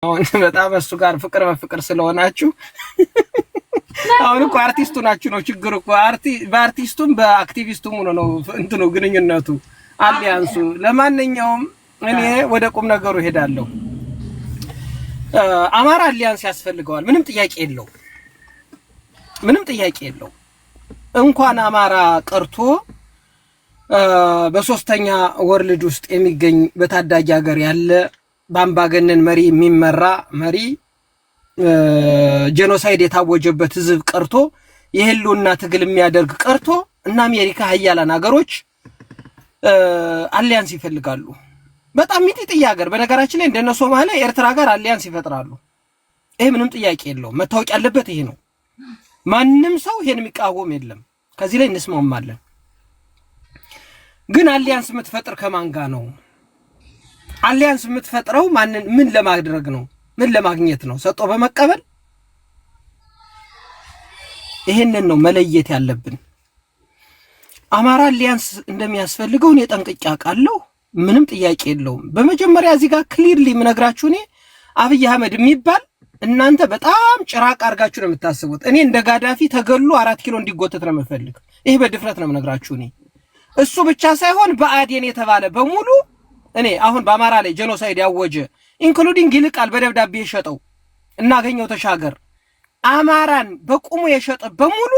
አሁን በጣም እሱ ጋር ፍቅር በፍቅር ስለሆናችሁ አሁን እኮ አርቲስቱ ናችሁ ነው ችግር እኮ በአርቲስቱም በአክቲቪስቱም ነው እንትኑ ግንኙነቱ አሊያንሱ። ለማንኛውም እኔ ወደ ቁም ነገሩ ሄዳለሁ። አማራ አሊያንስ ያስፈልገዋል፣ ምንም ጥያቄ የለው፣ ምንም ጥያቄ የለው። እንኳን አማራ ቀርቶ በሶስተኛ ወርልድ ውስጥ የሚገኝ በታዳጊ ሀገር ያለ በአምባገነን መሪ የሚመራ መሪ ጄኖሳይድ የታወጀበት ህዝብ ቀርቶ የህልውና ትግል የሚያደርግ ቀርቶ እና አሜሪካ ሀያላን ሀገሮች አሊያንስ ይፈልጋሉ። በጣም ሚጢጥያ ሀገር በነገራችን ላይ እንደነ ሶማሊያ ኤርትራ ጋር አሊያንስ ይፈጥራሉ። ይሄ ምንም ጥያቄ የለውም። መታወቅ ያለበት ይሄ ነው። ማንም ሰው ይሄን የሚቃወም የለም። ከዚህ ላይ እንስማማለን። ግን አሊያንስ የምትፈጥር ከማን ጋር ነው? አሊያንስ የምትፈጥረው ማንን ምን ለማድረግ ነው? ምን ለማግኘት ነው? ሰጥቶ በመቀበል? ይሄንን ነው መለየት ያለብን። አማራ አሊያንስ እንደሚያስፈልገው እኔ ጠንቅቄ አውቃለሁ። ምንም ጥያቄ የለውም። በመጀመሪያ እዚህ ጋር ክሊርሊ ምነግራችሁ እኔ አብይ አህመድ የሚባል እናንተ በጣም ጭራቅ አርጋችሁ ነው የምታስቡት። እኔ እንደ ጋዳፊ ተገሉ 4 ኪሎ እንዲጎተት ነው የምፈልግ። ይሄ በድፍረት ነው ምነግራችሁ እኔ። እሱ ብቻ ሳይሆን በአዴን የተባለ በሙሉ እኔ አሁን በአማራ ላይ ጄኖሳይድ ያወጀ ኢንክሉዲንግ ይልቃል በደብዳቤ የሸጠው እናገኘው ተሻገር አማራን በቁሙ የሸጠ በሙሉ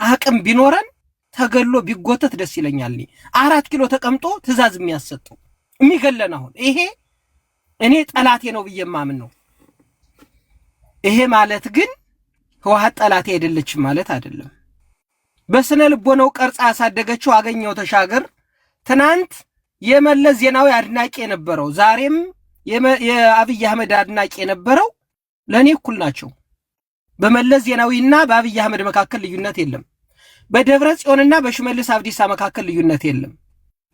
አቅም ቢኖረን ተገሎ ቢጎተት ደስ ይለኛል። 4 ኪሎ ተቀምጦ ትእዛዝ የሚያሰጠው የሚገለን አሁን ይሄ እኔ ጠላቴ ነው ብዬ ማምን ነው። ይሄ ማለት ግን ህወሓት ጠላቴ አይደለችም ማለት አይደለም። በስነ ልቦናው ቀርጻ ያሳደገችው አገኘው ተሻገር ትናንት የመለስ ዜናዊ አድናቂ የነበረው ዛሬም የአብይ አህመድ አድናቂ የነበረው ለኔ እኩል ናቸው። በመለስ ዜናዊና በአብይ አህመድ መካከል ልዩነት የለም። በደብረ ጽዮንና በሽመልስ አብዲሳ መካከል ልዩነት የለም።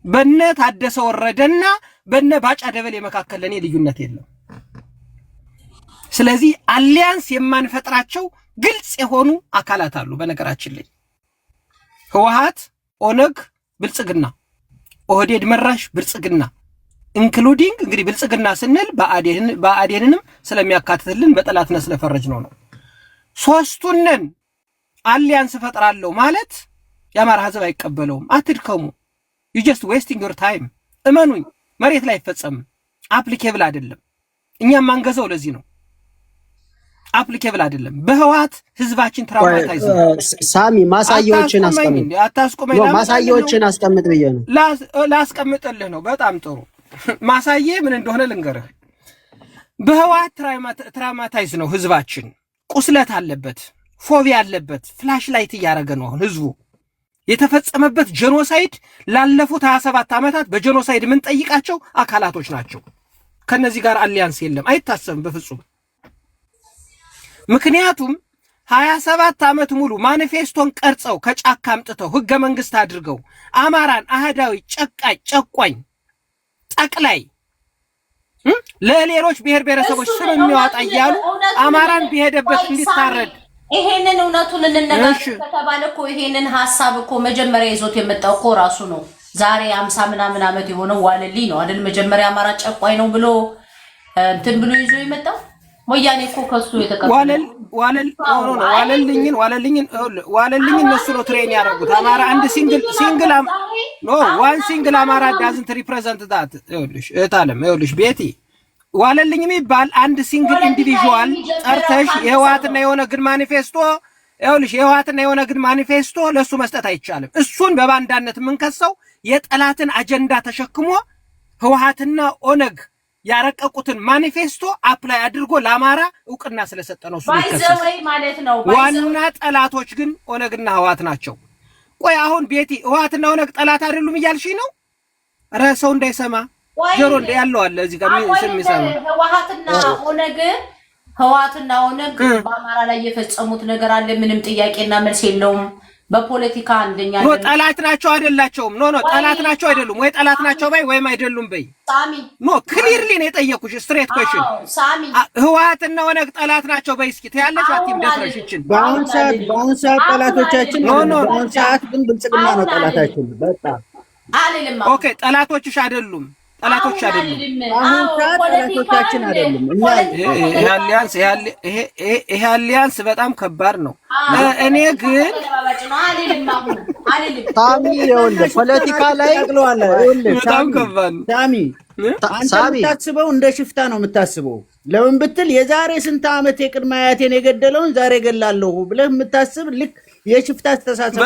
በነ ታደሰ ወረደና በነ ባጫ ደበሌ መካከል ለኔ ልዩነት የለም። ስለዚህ አሊያንስ የማንፈጥራቸው ግልጽ የሆኑ አካላት አሉ። በነገራችን ላይ ህወሓት፣ ኦነግ፣ ብልጽግና፣ ኦህዴድ መራሽ ብልጽግና ኢንክሉዲንግ እንግዲህ ብልጽግና ስንል በአዴንንም ስለሚያካትትልን በጠላትነት ስለፈረጅ ነው። ሶስቱንን አሊያንስ ፈጥራለሁ ማለት የአማራ ህዝብ አይቀበለውም። አትድከሙ። you just wasting your time። እመኑኝ መሬት ላይ አይፈጸምም። አፕሊኬብል አይደለም። እኛም ማንገዘው ለዚህ ነው። አፕሊኬብል አይደለም። በህወሓት ህዝባችን ትራውማታይዝ ነው። ሳሚ ማሳያዎችን አስቀምጥ። አታስቆመኝ። ማሳያዎችን አስቀምጥ ብዬ ነው። ላስቀምጥልህ ነው። በጣም ጥሩ ማሳዬ ምን እንደሆነ ልንገርህ። በህወሓት ትራውማታይዝ ነው ህዝባችን። ቁስለት አለበት፣ ፎቢያ አለበት። ፍላሽ ላይት እያደረገ ነው አሁን ህዝቡ። የተፈጸመበት ጄኖሳይድ ላለፉት 27 ዓመታት በጄኖሳይድ ምን ጠይቃቸው አካላቶች ናቸው። ከነዚህ ጋር አሊያንስ የለም፣ አይታሰብም በፍጹም። ምክንያቱም 27 ዓመት ሙሉ ማኒፌስቶን ቀርጸው ከጫካ አምጥተው ህገ መንግስት አድርገው አማራን አህዳዊ ጨቋኝ ጠቅላይ ለሌሎች ብሔር ብሔረሰቦች ስም የሚያወጣ እያሉ አማራን ቢሄደበት እንዲታረድ ይሄንን እውነቱን እንነጋገር ከተባለ እኮ ይሄንን ሐሳብ እኮ መጀመሪያ ይዞት የመጣው እኮ ራሱ ነው። ዛሬ 50 ምናምን ዓመት የሆነው ዋለልኝ ነው አይደል? መጀመሪያ አማራ ጨቋኝ ነው ብሎ እንትን ብሎ ይዞ የመጣው ወያኔ እኮ ከሱ የተቀበለ ዋለልኝን እነሱ ነው ትሬን ያደረጉት። አማራ አንድ ሲንግል አማራ ዳዝንት ሪፕሬዘንት ዳት ይኸውልሽ ቤቲ ዋለልኝ የሚባል አንድ ሲንግል ኢንዲቪዥዋል ጠርተሽ የህወሓትና የኦነግን ማኒፌስቶ ይኸውልሽ የህወሓትና የኦነግን ማኒፌስቶ ለሱ መስጠት አይቻልም። እሱን በባንዳነት የምንከሰው የጠላትን አጀንዳ ተሸክሞ ህወሓትና ኦነግ ያረቀቁትን ማኒፌስቶ አፕላይ አድርጎ ለአማራ እውቅና ስለሰጠ ነው እሱ ማለት ነው። ዋና ጠላቶች ግን ኦነግና ህወሓት ናቸው። ቆይ አሁን ቤቲ ህወሓትና ኦነግ ጠላት አይደሉም እያልሽ ነው? ኧረ ሰው እንዳይሰማ ጆሮ ያለው አለ እዚህ ጋር የሚሰማ ህወሓትና ኦነግ በአማራ ላይ የፈጸሙት ነገር አለ። ምንም ጥያቄና መልስ የለውም። በፖለቲካ አንደኛ ነው። ጠላት ናቸው አይደላቸውም? ኖ ጠላት ናቸው አይደሉም? ወይ ጠላት ናቸው በይ ወይም አይደሉም በይ። ሳሚ ኖ ክሊርሊ ነው የጠየኩሽ ስትሬት ኩዌስችን። ሳሚ ህወሓትና ኦነግ ጠላት ናቸው በይ እስኪ ትያለሽ አትይም? ደፍረሽችን በአሁን ሰዓት ጠላቶቻችን ነው። በአሁን ሰዓት ግን ብልጽግና ነው ጠላታችን። በቃ አልልም። ኦኬ ጠላቶችሽ አይደሉም። ጠላቶች አይደሉም። አሁን ጠላቶቻችን አይደሉም። ይሄ አሊያንስ በጣም ከባድ ነው። እኔ ግን ሳሚ ይኸውልህ ፖለቲካ ላይ በጣም ከባድ ነው። ሳሚ አንተ የምታስበው እንደ ሽፍታ ነው የምታስበው። ለምን ብትል የዛሬ ስንት ዓመት የቅድመ አያቴን የገደለውን ዛሬ ገላለሁ ብለህ የምታስብ ልክ የሽፍታ አስተሳሰብ